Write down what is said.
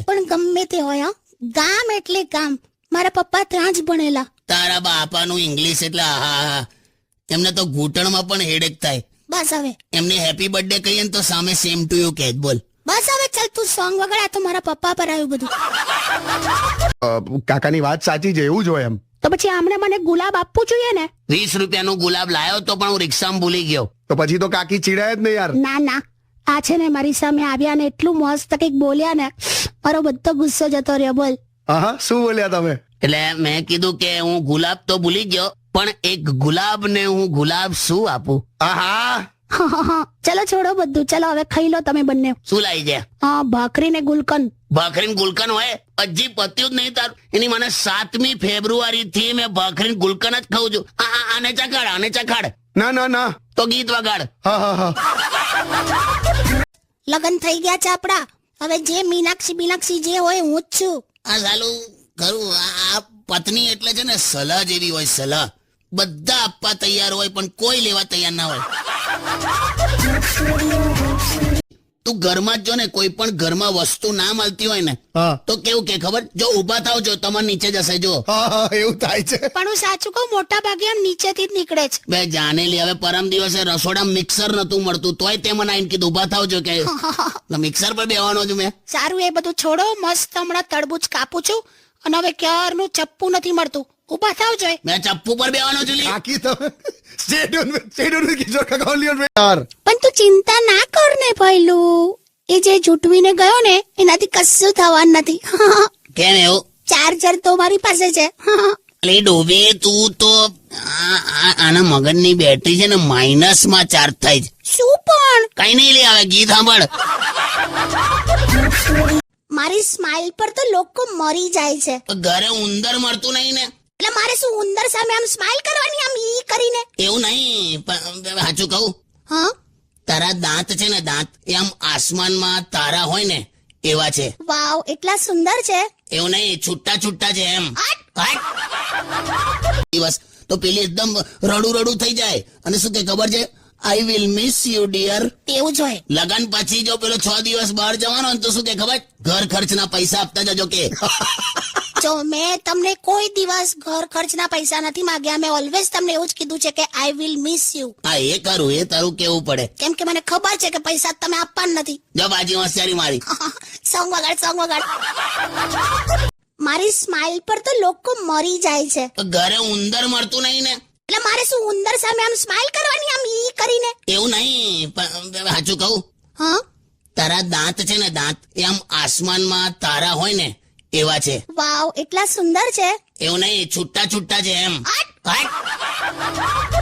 પણ ગમે તે હોય ગામ એટલે ગામ. મારા પપ્પા ત્યાં જ ભણેલા. તારા બાપાનું ઇંગ્લિશ એટલે આહા, એમને તો ઘૂંટણમાં પણ હેડેક થાય. બસ હવે એમને હેપી બર્થડે કહીએ ને તો સામે સેમ ટુ યુ કહે. બોલ બસ હવે ચાલ તું સોંગ વગાડ. આ તો મારા પપ્પા પર આવ્યું બધું. કાકાની વાત સાચી છે, એવું જ હોય એમ. તો પછી આમને મને ગુલાબ આપવું જોઈએ ને. 20 રૂપિયાનું ગુલાબ લાયો તો પણ હું રિક્ષામાં ભૂલી ગયો. તો પછી તો કાકી ચીડાય જ ને યાર. ના ના, આ છે ને મારી સામે આવ્યા ને એટલું મસ્ત કંઈક બોલ્યા ને, મારો બધો ગુસ્સો જતો રહ્યો. બોલ. હા, શું બોલ્યા તમે? એટલે મેં કીધું કે હું ગુલાબ તો ભૂલી ગયો, પણ એક ગુલાબ ને હું ગુલાબ શું આપું? આહા, ચલો છોડો બધું, ચલો હવે ખાઈ લો તમે બંને. શું લાવી દે? હા, ભાખરી ને ગુલકંદ. ભાખરી ગુલકન હોય? હજી પત્યું જ નહીં તારું. એની મને 7મી ફેબ્રુઆરી થી મેં ભાખરી ગુલકન જ ખાઉં છું. આને ચખાડ, આને ચખાડ. ના ના ના. તો ગીત વગાડ. હા હા હા. લગન થઈ ગયા છે આપડા. હવે જે મીનાક્ષી જે હોય હું જ છું. આ સાલું ખરું, આ પત્ની એટલે છે ને સલાહ જેવી હોય. સલાહ બધા આપવા તૈયાર હોય પણ કોઈ લેવા તૈયાર ના હોય. તું ઘરમાં જ જો ને, કોઈ પણ ઘરમાં વસ્તુ ના મળતી હોય ને હા. તો કેવું કે ખબર, જો ઉભા થાવ જો તમારે નીચે જશે. જો હા હા, એવું થાય છે. પણ હું સાચું કહું, મોટા ભાગે આમ નીચેથી જ નીકળે છે. બે જાનેલી. હવે પરમ દિવસે રસોડા મિક્સર નતું મળતું તોય તે મને આઈને કીધું ઉભા થાવ જો કે મિક્સર પર બેવાનો છું મેં. સારું, એ બધું છોડો. મસ્ત હમણાં તરબૂચ કાપું છું અને હવે ક્યારનું ચપ્પુ નથી મળતું. ઉભા થાવ જોઈએ. મેં ચપ્પુ પર બેવાનો છું લી. કાકી તમે stay tuned with કિશોર કાકા only on યાર. પણ તું ચિંતા ના કર ને ભઈલું. એ જે જૂટવીને ગયો ને એનાથી કશું થવાનું નથી. કેમ એવું? ચાર્જર તો મારી પાસે છે. એટલે ડોબે તું તો આના મગજની બેટરી છે ને માઇનસમાં ચાર્જ થાય છે. શું પણ કઈ નહીં લે, હવે ગીત સાંભળ. મારી સ્માઈલ પર તો લોકો મરી જાય છે. તો ઘરે ઉંદર મળતું નહીં ને? એટલે મારે શું ઉંદર સામે આમ સ્માઈલ કરવાની, આમ ઈ કરીને? એવું નહીં, પણ સાચું કહું, હા, તારા દાંત છે ને, દાંત એ આમ આસમાનમાં તારા હોય ને એવા છે. વાવ, એટલા સુંદર છે. એવું નહીં, છૂટા છૂટા છે એમ. હટ. દિવસ તો પેલી એકદમ રડું થઈ જાય અને શું કે ખબર છે, I will miss you dear. એવું જ હોય. લગન પછી જો પેલો 6 દિવસ બહાર જવાનો ને તો શું કે ખબર, ઘર ખર્ચના પૈસા આપતા જજો કે. જો મેં તમને કોઈ દિવસ ઘર ખર્ચના પૈસા નથી માંગ્યા. મેં ઓલવેઝ તમને એવું જ કીધું છે કે આઈ વિલ મિસ યુ. હા, એ કરું, એ તારું કેવું પડે. કેમ કે મને ખબર છે કે પૈસા તમે આપવાના નથી. જો બાજી હોશિયારી મારી. સોંગ વગાડ. મારી સ્માઈલ પર તો લોકો મરી જાય છે. તો ઘરે ઉંદર મળતું નહીં ને? એટલે મારે શું ઉંદર સામે આમ સ્માઈલ કરવાની, આમ ઈ કરીને? એવું નહીં, પણ સાચું કહું, હા, તારા દાંત છે ને, દાંત એ આમ આસમાનમાં તારા હોય ને એવા છે. વાવ, એટલા સુંદર છે. એવું નહીં, છૂટા છૂટા છે એમ. હટ.